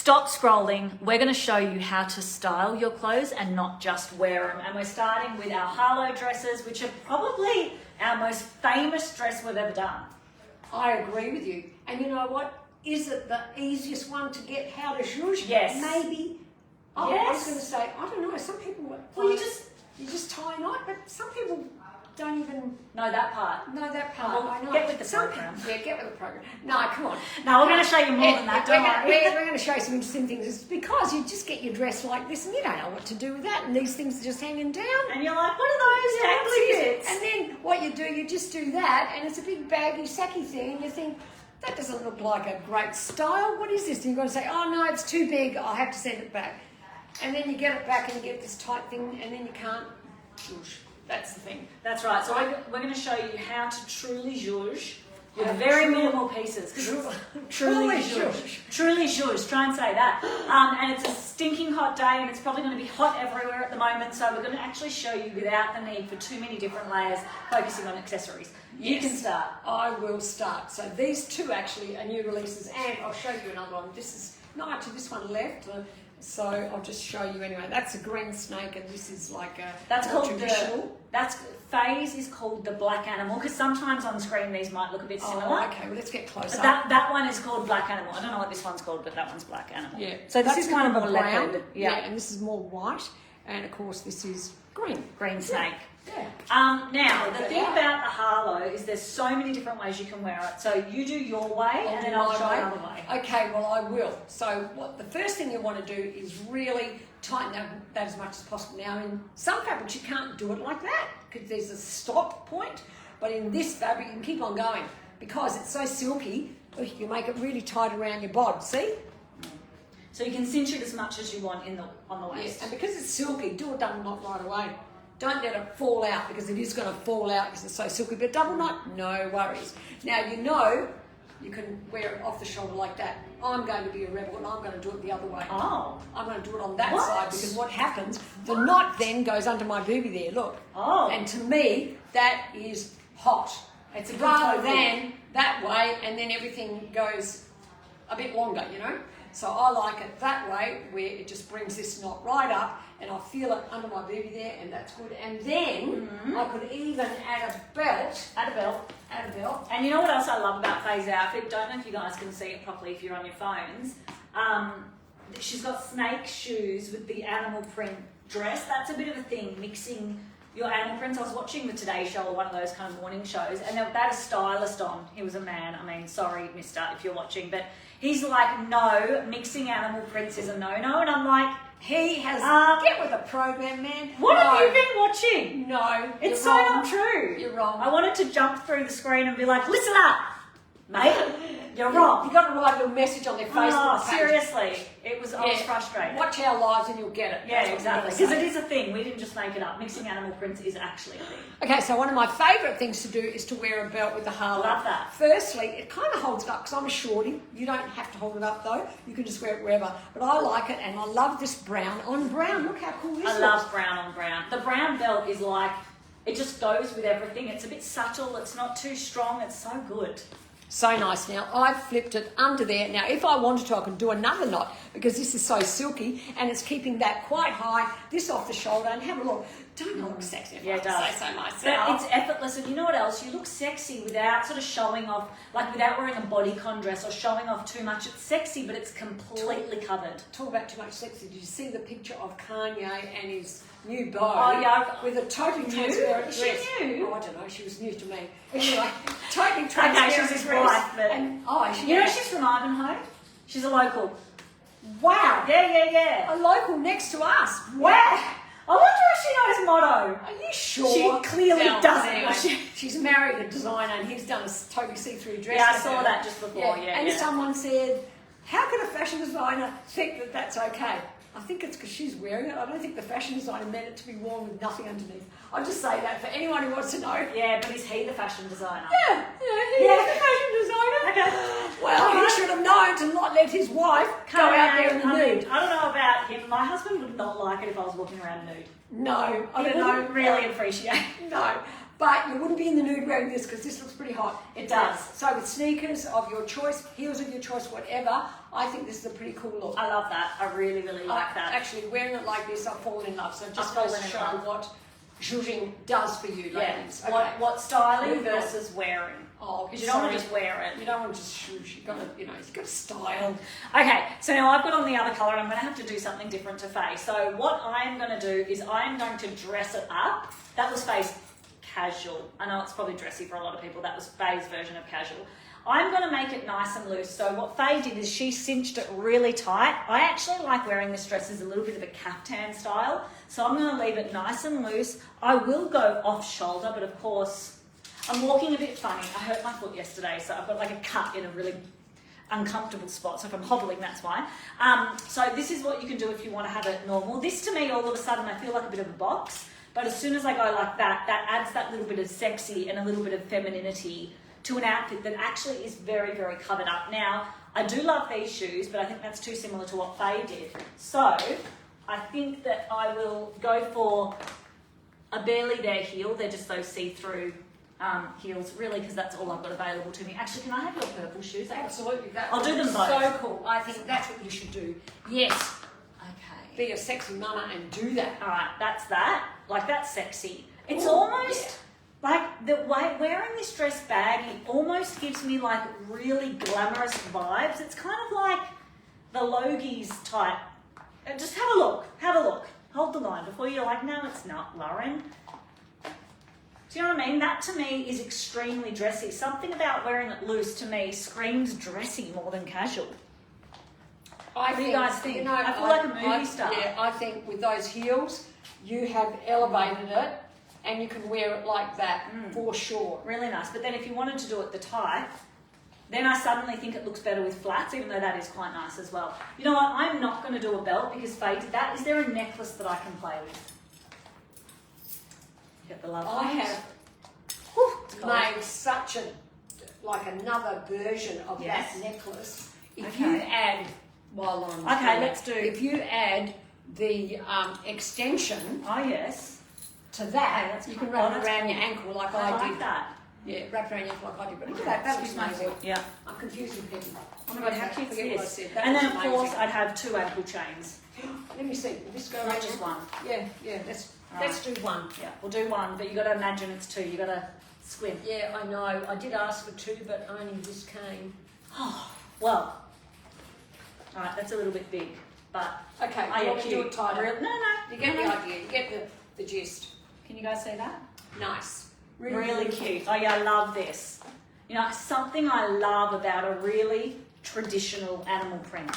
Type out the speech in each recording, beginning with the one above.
stop scrolling. We're going to show you how to style your clothes and not just wear them. And we're starting with our Harlow dresses, which are probably our most famous dress we've ever done. I agree with you. And you know what? Is it the easiest one to get how to zhuzh? Yes. Maybe. Oh, Yes. I was going to say, I don't know. Some people, Well, you just tie a knot, but some people don't even know that part. know that part. Well, I know. get with the program. Yeah, get with the program. No, come on. No, we're going to show you more than that, don't worry. We're going to show you some interesting things. It's because you just get your dress like this and you don't know what to do with that, and these things are just hanging down. And you're like, what are those tangly bits? And then what you do, you just do that, and it's a big baggy, sacky thing, and you think, that doesn't look like a great style. What is this? And you've got to say, oh no, it's too big. I'll have to send it back. And then you get it back and you get this tight thing, and then you can't zhuzh. That's the thing. That's right. So we're going to show you how to truly zhuzh with very minimal pieces. Truly zhuzh. Truly zhuzh. Try and say that. And it's a stinking hot day, and it's probably going to be hot everywhere at the moment. So we're going to actually show you without the need for too many different layers, focusing on accessories. You Yes. can start. I will start. So these two actually are new releases, and I'll show you another one. This is not actually this one left. So I'll just show you anyway. That's a green snake, and this is like a That's more called traditional. Faye's is called the black animal, because sometimes on screen these might look a bit similar. Oh, okay. Well, let's get closer. But that one is called black animal. I don't know what this one's called, but that one's black animal. Yeah. So this That's is kind of more brown. leopard. Yeah, and this is more white, and of course this is green. Green snake. Yeah. Now, the thing about the Harlow is there's so many different ways you can wear it. So you do your way, and then I'll show another way. Okay, well I will. So what the first thing you want to do is really tighten that as much as possible. Now in some fabrics you can't do it like that because there's a stop point, but in this fabric you can keep on going because it's so silky. You can make it really tight around your bod. See? So you can cinch it as much as you want on the waist. Yes, and because it's silky, do a double knot right away. Don't let it fall out because it is going to fall out because it's so silky. But double knot, no worries. Now you know you can wear it off the shoulder like that. I'm going to be a rebel and I'm going to do it the other way. Oh. I'm going to do it on that What? side because what happens, the knot then goes under my boobie there, look. Oh. And to me, that is hot. It's a good rather toe than that way and then everything goes a bit longer, you know. So I like it that way where it just brings this knot right up and I feel it under my boobie there and that's good. And then I could even add a belt. Add a belt. Add a belt. And you know what else I love about Faye's outfit? Don't know if you guys can see it properly if you're on your phones. She's got snake shoes with the animal print dress. That's a bit of a thing, mixing your animal prints. I was watching the Today Show or one of those kind of morning shows, and they had a stylist on. He was a man. I mean, sorry, mister, if you're watching, but he's like, no, mixing animal prints is a no-no. And I'm like, He has get with the program, man. what No. have you been watching? No, It's you're so wrong. not true. You're wrong. I wanted to jump through the screen and be like, listen up, mate. You're wrong. You've got to write a little message on their Facebook page. Seriously, I was Yeah. frustrated. Watch our lives and you'll get it. Yeah, That's what exactly. I'm Because gonna it say. is a thing. We didn't just make it up. Mixing animal prints is actually a thing. Okay, so one of my favourite things to do is to wear a belt with the Harlow. Love that. Firstly, it kind of holds it up because I'm a shorty. You don't have to hold it up though. You can just wear it wherever. But I like it and I love this brown on brown. Look how cool this I looks. love brown on brown. The brown belt is like, it just goes with everything. It's a bit subtle. It's not too strong. It's so good. So nice. Now, I've flipped it under there. Now, if I wanted to, I could do another knot because this is so silky and it's keeping that quite high, this off the shoulder, and have a look. Don't I look sexy if Yeah, I it does. say so myself? But it's effortless, and you know what else? You look sexy without sort of showing off, like without wearing a bodycon dress or showing off too much. It's sexy, but it's completely covered. Talk about too much sexy. Did you see the picture of Kanye and his new beau? Oh, yeah. With a totally New? transparent Is she dress. new? Oh, I don't know. She was new to me. Anyway, totally transparent Okay, she's his dress. wife, but And, you know she's from Ivanhoe. She's a local. wow. Yeah. A local next to us. Wow. I wonder if she knows motto. Are you sure? She clearly doesn't. Anyway, she's married a designer and he's done a totally see-through dress. Yeah, I for saw her. that just before. Yeah. And someone said, how could a fashion designer think that that's okay? I think it's because she's wearing it. I don't think the fashion designer meant it to be worn with nothing underneath. I'll just say that for anyone who wants to know. Yeah, but is he the fashion designer? Yeah, he is the fashion designer. Okay. Well, he should have known to not let his wife go out there in the nude. I don't know about him. My husband would not like it if I was walking around nude. No, I He don't know. wouldn't really appreciate. No, but you wouldn't be in the nude wearing this because this looks pretty hot. It does. So with sneakers of your choice, heels of your choice, whatever, I think this is a pretty cool look. I love that. I really, really like that. Actually, wearing it like this, I've fallen in love. So just I've goes fallen to in show love. what zhuzhing does for you, Yeah. ladies. Okay. What styling Moving on. versus wearing? Oh, Because you don't want to just wear it. You don't want to just zhuzh. You got to, you've got to style. Okay, so now I've got on the other colour and I'm going to have to do something different to Faye. So what I'm going to do is I'm going to dress it up. That was Faye's casual. I know it's probably dressy for a lot of people. That was Faye's version of casual. I'm going to make it nice and loose. So what Faye did is she cinched it really tight. I actually like wearing this dress as a little bit of a caftan style. So I'm going to leave it nice and loose. I will go off shoulder, but of course I'm walking a bit funny. I hurt my foot yesterday, so I've got like a cut in a really uncomfortable spot. So if I'm hobbling, that's why. So this is what you can do if you want to have it normal. This to me, all of a sudden, I feel like a bit of a box. But as soon as I go like that, that adds that little bit of sexy and a little bit of femininity to an outfit that actually is very, very covered up. Now, I do love these shoes, but I think that's too similar to what Faye did. So I think that I will go for a barely there heel. They're just those see-through heels, really, because that's all I've got available to me. Actually, can I have your purple shoes? Absolutely. I'll do them both. So cool. I think that's what you should do. Yes. Okay. Be a sexy mama and do that. All right, that's that. Like, that's sexy. It's Ooh, almost like the way wearing this dress baggy almost gives me like really glamorous vibes. It's kind of like the Logies type. Just have a look. Have a look. Hold the line before you're like, no, it's not, Lauren. Do you know what I mean? That to me is extremely dressy. Something about wearing it loose to me screams dressy more than casual. What do you guys think? I feel like a movie star. Yeah, I think with those heels, you have elevated it and you can wear it like that for sure. Really nice. But then if you wanted to do it the tight, then I suddenly think it looks better with flats, even though that is quite nice as well. You know what? I'm not going to do a belt because Faye did that. Is there a necklace that I can play with? You get the love. I have made such another version of that necklace. If you add, while I'm let's do. If you add the extension, to that, you can wrap it around your ankle like I like did. that. Yeah, wrap around your ankle like I did. But look at that. That looks amazing. Yeah. I'm confusing people. Oh my god, how cute is Forget what I this? said. That And was then of course amazing. I'd have 2 ankle chains. Let me see. Will this go Not right just now? one. Yeah. Let's do one. Yeah, we'll do one, but you got to imagine it's 2. You got to squint. Yeah, I know. I did ask for 2, but only this came. Oh, well. All right, that's a little bit big, but Okay, I you want to do it tighter. No. You get the idea. You get the gist. Can you guys see that? Nice. Really cute. Oh yeah, I love this. You know, something I love about a really traditional animal print,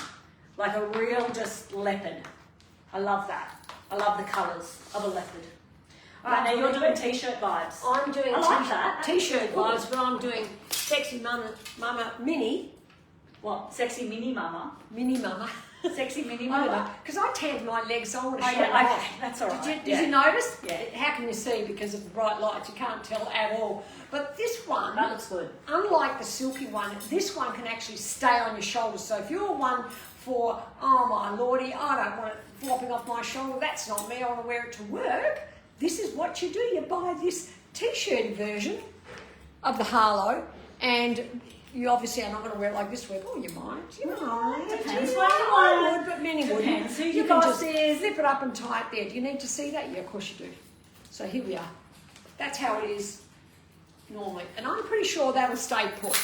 like a real just leopard. I love that. I love the colours of a leopard. All right, now you're doing t-shirt vibes. I'm doing I like that. T-shirt Cool. vibes, but I'm doing sexy mama mini What? Sexy mini mama. mama. Sexy mini mama. Because I tanned my legs, so I want to Oh, show yeah, them okay, that's all right. Did you notice? Yeah. How can you see because of the bright lights? You can't tell at all. But this one, That looks good. unlike the silky one, this one can actually stay on your shoulders. So if you're one for, oh my lordy, I don't want it flopping off my shoulder, that's not me, I want to wear it to work, this is what you do. You buy this t-shirt version of the Harlow, and you obviously are not going to wear it like this to work. Oh, you might. You might. Depends You what you want. I would, but many wouldn't. Depends who You your can boss just is. flip it up and tie it there. Do you need to see that? Yeah, of course you do. So here we are. That's how it is normally. And I'm pretty sure that'll stay put.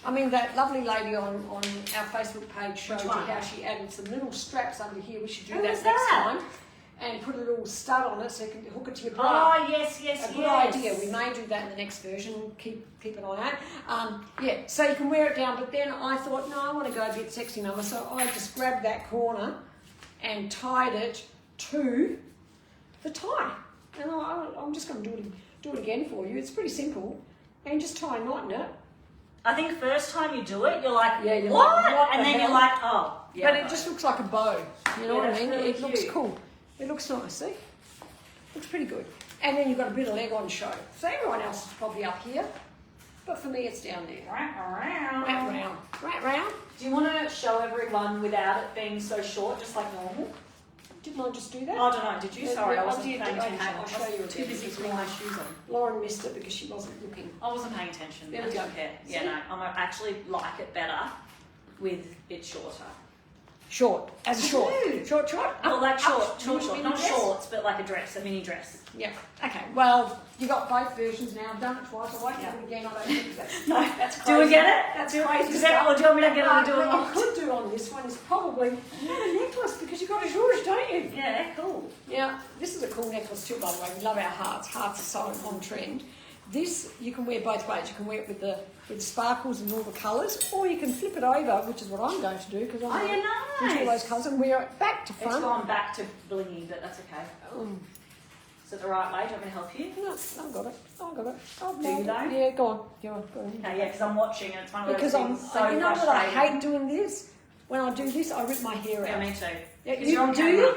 I mean, that lovely lady on our Facebook page showed you one? how she added some little straps under here. We should do Oh, that is next that? time. And put a little stud on it so you can hook it to your bra. Oh, yes. A good idea. We may do that in the next version. Keep an eye out. Yeah, so you can wear it down. But then I thought, no, I want to go a bit sexy mama. So I just grabbed that corner and tied it to the tie. And I'm just going to do it again for you. It's pretty simple. And just tie a knot in it. I think first time you do it, you're like, Yeah, you're what? like, what and the then you're hell? like, oh. Yeah, But it just looks like a bow. You know Yeah, what I that's mean? really It looks cute. cool. It looks nice, see? Looks pretty good. And then you've got a bit of leg on show. So everyone else is probably up here. But for me, it's down there. Right around. Right round. Do you want to show everyone without it being so short, just like normal? Didn't I just do that? Oh, I don't know. Did you? Sorry, Yeah, I wasn't did. paying Okay, attention. I'll show I you was too again busy because putting my shoes on. Lauren missed it because she wasn't looking. I wasn't paying attention. There I we go. don't care. Yeah, See? no, I actually like it better with it shorter. Short, as a short. do. Short. Well, like short, mini not dress? shorts, but like a dress, a mini dress. Yeah. Okay. Well, you got both versions now. I've done it twice. I won't do Yeah. it again. I don't think that's, No, that's crazy. do we get it? That's do, crazy. Does everyone, do you want me to get on and do it? What I could do on this one is probably a necklace because you've got a George, don't you? Yeah, cool. Yeah. This is a cool necklace too, by the way. We love our hearts. Hearts are so on trend. This you can wear both ways. You can wear it with the sparkles and all the colours, or you can flip it over, which is what I'm going to do because I'm Oh, into all nice. those colours and wear it back to It's front. gone back to blingy, but that's okay. Is it the right way? Do you want me to help you? No, I've got it. Do you though? Yeah, go on. Go on. Okay, yeah, because I'm watching and it's one of those Because things so you know what I frustrating. hate doing this? When I do this, I rip my hair Yeah, out. me too. Yeah, 'Cause you're on do camera. you?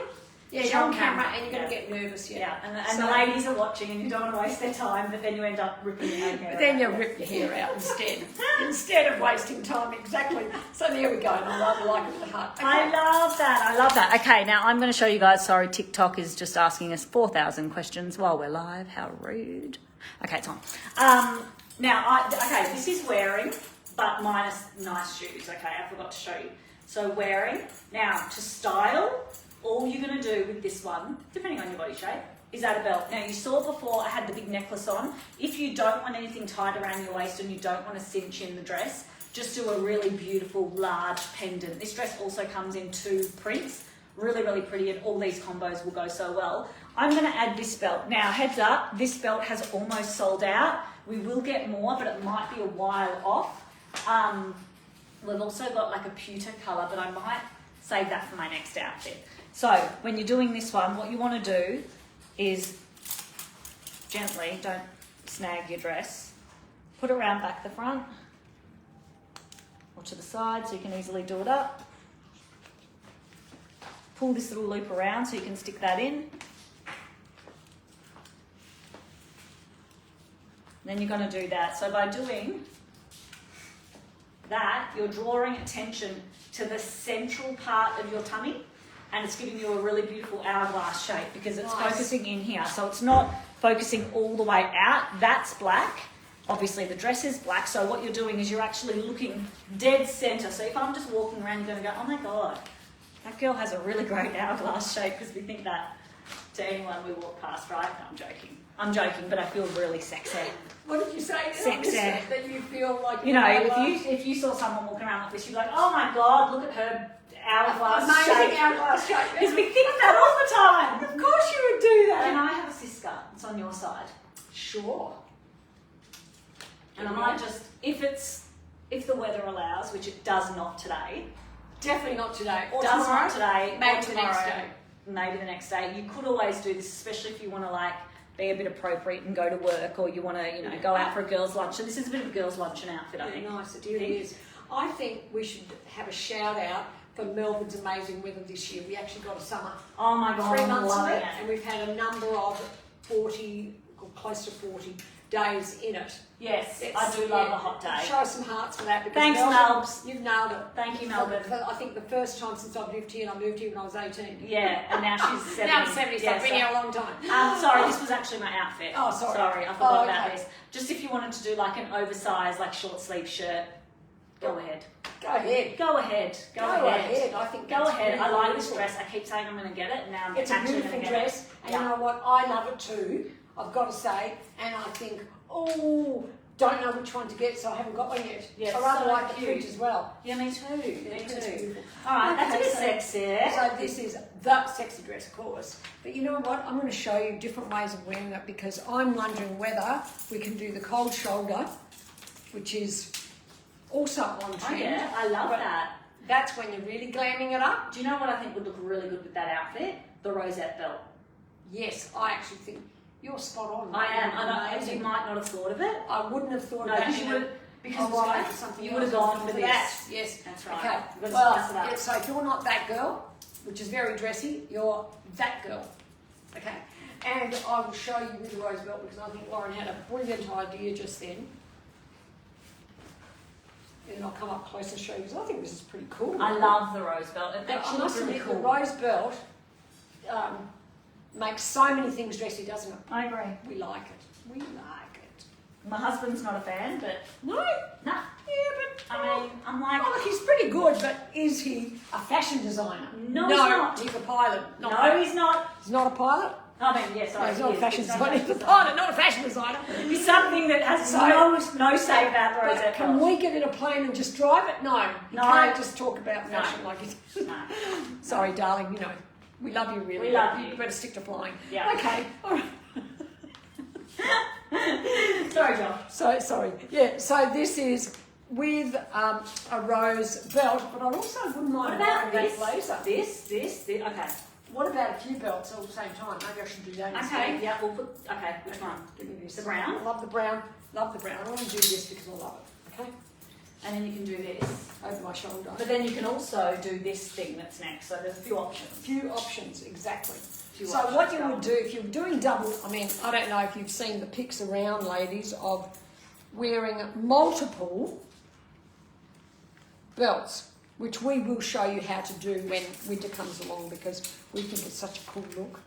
Yeah, You're you're on on camera camera, and you're going to yeah. get nervous, yeah. Yeah, and So- the ladies are watching and you don't want to waste their time, but then you end up ripping your own hair But then out. you rip your hair out instead of wasting time, exactly. So there we go, and I rather like it with the heart. Okay. I love that. Okay, now I'm going to show you guys. Sorry, TikTok is just asking us 4,000 questions while we're live. How rude. Okay, it's on. Okay, this is wearing, but minus nice shoes. Okay, I forgot to show you. So wearing. Now, to style, all you're going to do with this one, depending on your body shape, is add a belt. Now, you saw before I had the big necklace on. If you don't want anything tied around your waist and you don't want to cinch in the dress, just do a really beautiful large pendant. This dress also comes in 2 prints. Really, really pretty, and all these combos will go so well. I'm going to add this belt. Now, heads up, this belt has almost sold out. We will get more, but it might be a while off. We've also got like a pewter colour, but I might save that for my next outfit. So, when you're doing this one, what you want to do is gently, don't snag your dress, put it around back the front or to the side so you can easily do it up. Pull this little loop around so you can stick that in. Then you're going to do that. So by doing that, you're drawing attention to the central part of your tummy, and it's giving you a really beautiful hourglass shape because it's Nice. focusing in here. So it's not focusing all the way out. That's black. Obviously the dress is black, so what you're doing is you're actually looking dead centre. So if I'm just walking around, you're going to go, oh my God, that girl has a really great hourglass shape, because we think that to anyone we walk past, right? No, I'm joking, but I feel really sexy. What did you say? Sexy. That you feel like You know, if you saw someone walking around like this, you'd be like, oh my God, look at her hourglass amazing shape. hourglass shape. Because we think that all the time. Of course you would do that. And I have a sister. It's on your side. Sure. And I might just, if the weather allows, which it does not today, Definitely not today. Or does tomorrow. not today, Maybe or the tomorrow, next day. maybe the next day. You could always do this, especially if you want to like be a bit appropriate and go to work, or you want to, go out for a girls' lunch. So this is a bit of a girls' luncheon outfit, I think. Nice, it really is. I think we should have a shout out for Melbourne's amazing weather this year. We actually got a summer. Oh my God, 3 I'm months of loving it, it. and we've had a number of 40, or close to 40 days in it. Yes, I do love a hot day. Show us some hearts for that. Because Thanks, Melbourne, Melbs. You've nailed it. Thank you, Melbourne. I think the first time since I've lived here, and I moved here when I was 18. Yeah, and now she's 70. Now I'm 70, so Yeah, I've been here a long time. sorry, this was actually my outfit. Oh, sorry. Sorry, I forgot about okay. this. Just if you wanted to do like an oversized, like short sleeve shirt, go ahead. Go ahead. Go ahead. Go ahead. I think Go that's ahead. really I like this beautiful. dress. I keep saying I'm going to get it, and now I'm It's a actually beautiful going to get dress, it. and Yeah. you know what? I love it too. I've got to say, and I think, don't know which one to get, so I haven't got one yet. Yeah, I rather so like the cute. print as well. Yeah, me too. Me It's too. beautiful. All right, that's a Okay, bit so- sexy. So this is the sexy dress, of course. But you know what? I'm going to show you different ways of wearing it because I'm wondering whether we can do the cold shoulder, which is also on Oh trend. yeah, I love But that. That's when you're really glamming it up. Do you know what I think would look really good with that outfit? The rosette belt. Yes, I actually think you're spot on. I am. Amazing. You might not have thought of it. I wouldn't have thought No, of that. because you would. Because I it's was going going for something you else. would have gone for For this. that. Yes, That's right. Okay. You've got to Well, spice it up. yeah, so if you're not that girl, which is very dressy, you're that girl. Okay. And I will show you with the rose belt because I think Lauren had a brilliant idea just then. And I'll come up close and show you because I think this is pretty cool. I love the rose belt. It I actually must looks really admit, cool. the rose belt makes so many things dressy, doesn't it? I agree. We like it. We like it. My husband's not a fan, but No? nah. Yeah, but... I mean, I'm like, Oh, look, he's pretty good, but is he a fashion designer? No, he's not. He's a pilot. no, he's not. He's not a pilot? I mean, yeah, No, sorry. he's not he a is, fashion but designer. He's a pilot, not a fashion designer. He's something that has So- no say about the But rosette can belt. we get in a plane and just drive it? No. You No. can't just talk about No. fashion like it. No. Sorry, darling, you know, we love you really. We love but you. better stick to flying. Yeah. Okay, all right. Sorry, John. So, sorry. Yeah, so this is with a rose belt, but I also wouldn't What mind about wearing this? that blazer. This. Okay. What about a few belts all at the same time? Maybe I should do that instead. Okay. Yeah. We'll put. Okay. Which one? Give me this. The brown? I love the brown. Love the brown. I want to do this because I love it. Okay? And then you can do this. Over my shoulder. But then you can also do this thing that's next. So there's a few options. Few options, exactly. Few So options, what you go would on. do if you're doing double, I mean, I don't know if you've seen the pics around, ladies, of wearing multiple belts, which we will show you how to do when winter comes along because we think it's such a cool look.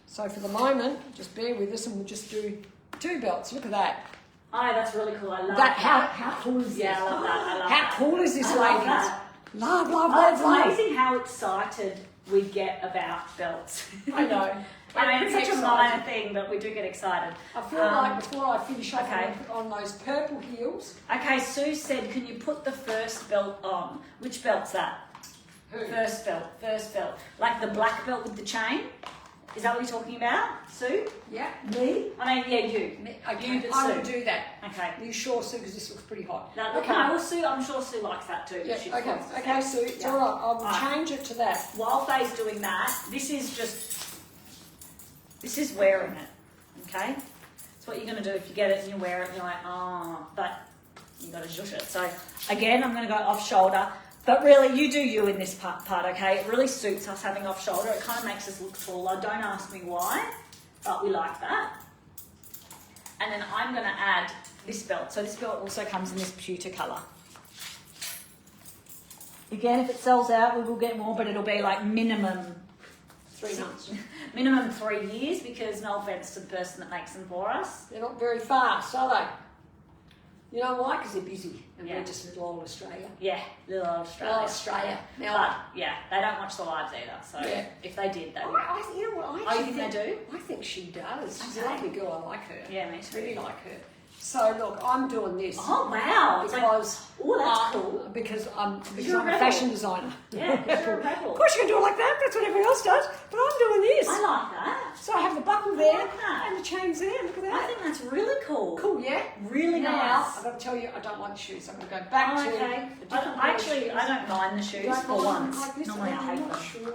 So for the moment, just bear with us and we'll just do 2 belts. Look at that. Oh, that's really cool. I love That how cool is this? Yeah, I love that. I love How that. cool is this, I love ladies? that. Love, love, Oh, love, it's love. amazing how excited we get about belts. I know. I mean, it's such a Excited. minor thing, but we do get excited. I feel like before I finish off, okay. I'm going to put on those purple heels. Okay, Sue said, can you put the first belt on? Which belt's that? Who? First belt. Like the black belt with the chain? Is that what you're talking about, Sue? Yeah. Me? I mean, yeah, you. Okay. You, but I will Sue. do that. Okay. Are you sure, Sue? Because this looks pretty hot. No, okay. no, well, Sue, I'm sure Sue likes that too. Yeah. She Okay. likes it. Okay, Sue. It's Yeah. all right. I'll Alright. change it to that. While Faye's doing that, this is wearing it, okay? That's what you're going to do if you get it and you wear it and you're like, oh, but you got to zhush it. So again, I'm going to go off shoulder, but really you do you in this part, okay? It really suits us having off shoulder. It kind of makes us look taller. Don't ask me why, but we like that. And then I'm going to add this belt. So this belt also comes in this pewter colour. Again, if it sells out, we will get more, but it'll be like minimum 3 months. minimum 3 years, because no offence to the person that makes them for us. They're not very fast, are they? You know why? Because they're busy, and Yeah. we're just little old Australia. Yeah, little old Australia. Little Australia. Now, But yeah, they don't watch the lives either. So Yeah. if they did, they would. you know what? I Oh, you actually think they do? I think she does. She's a Okay. lovely girl. I like her. Yeah, me too. Really like her. So look, I'm doing this. Oh wow! It's like, Because oh, that's cool. Because you're a I'm a rebel. fashion designer. Yeah, because you're a rebel. Of course you can do it like that. That's what everyone else does. But I'm doing this. I like that. So I have the buckle there like that. and the chains there. Look at I that. think that's really cool. Cool, yeah. Really Now nice. I've got to tell you, I don't like the shoes. I'm going to go back Oh, to. okay. a different pair of shoes. I don't mind the shoes Don't for mind once. like this? Normally I I'm hate not them. sure.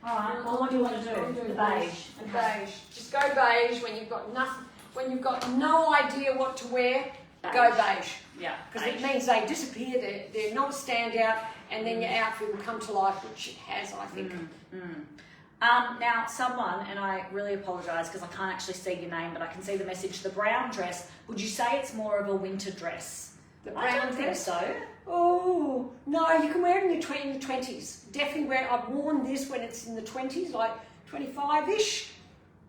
All right. Well, what do you want to I'm do? doing The beige. The beige. Just go beige when you've got nothing. When you've got no idea what to wear, go beige. Yeah. Because it beige. means they disappear, they're not a standout, and then your outfit will come to life, which it has, I think. Now, someone, and I really apologise because I can't actually see your name, but I can see the message. The brown dress. Would you say it's more of a winter dress? The I brown don't think dress. so. Oh, no, you can wear it in the 20s. Definitely wear it. I've worn this when it's in the 20s, like 25-ish,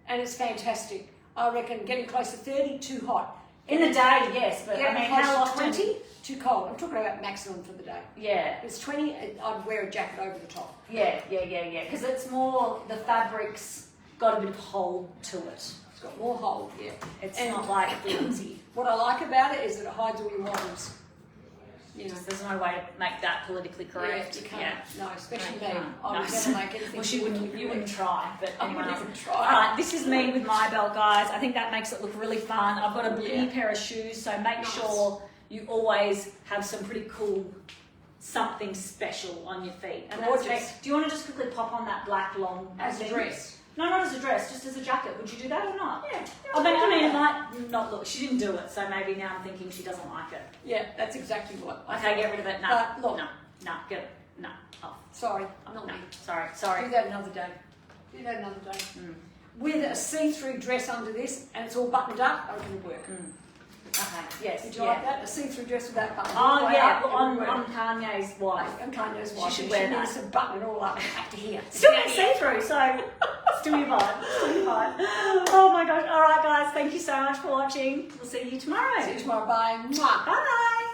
and it's fantastic. I reckon getting close to 30, too hot. In the day, yes, but I Getting mean, close how to often? 20, too cold. I'm talking about maximum for the day. Yeah, If it's 20, I'd wear a jacket over the top. yeah. Because it's more the fabric's got a bit of hold to it. It's got more hold, yeah. It's And not like flimsy. what I like about it is that it hides all your waddles. You know. There's no way to make that politically correct. Yeah, you can't. No, especially No, me. you can't. I would No. never make anything. Well, you wouldn't try, but I anyone wouldn't else. even try. All right, this is me with my belt, guys. I think that makes it look really fun. I've got a blingy Yeah. pair of shoes, so make Nice. sure you always have some pretty cool something special on your feet. And that's Gorgeous. next. Do you want to just quickly pop on that black long As a thing? dress. No, not as a dress, just as a jacket. Would you do that or not? Yeah. I mean, it might not look. She didn't do it, so maybe now I'm thinking she doesn't like it. Yeah, that's exactly what. Okay, get rid of it. No, Look. no, get it. No, off. Sorry, not No, me. sorry. Do that another day. Do that another day. With a see-through dress under this, and it's all buttoned up, I reckon it'll work. Okay, yes. Would you like that? A see-through dress with that button. Oh, Way yeah, up on everywhere. Kanye's wife. And Kanye's wife. should She wear needs that. to button it all up back to here. Still get see-through, so still your vibe. Still your vibe. Oh my gosh. All right, guys. Thank you so much for watching. We'll see you tomorrow. See you tomorrow. Bye. Mwah. Bye.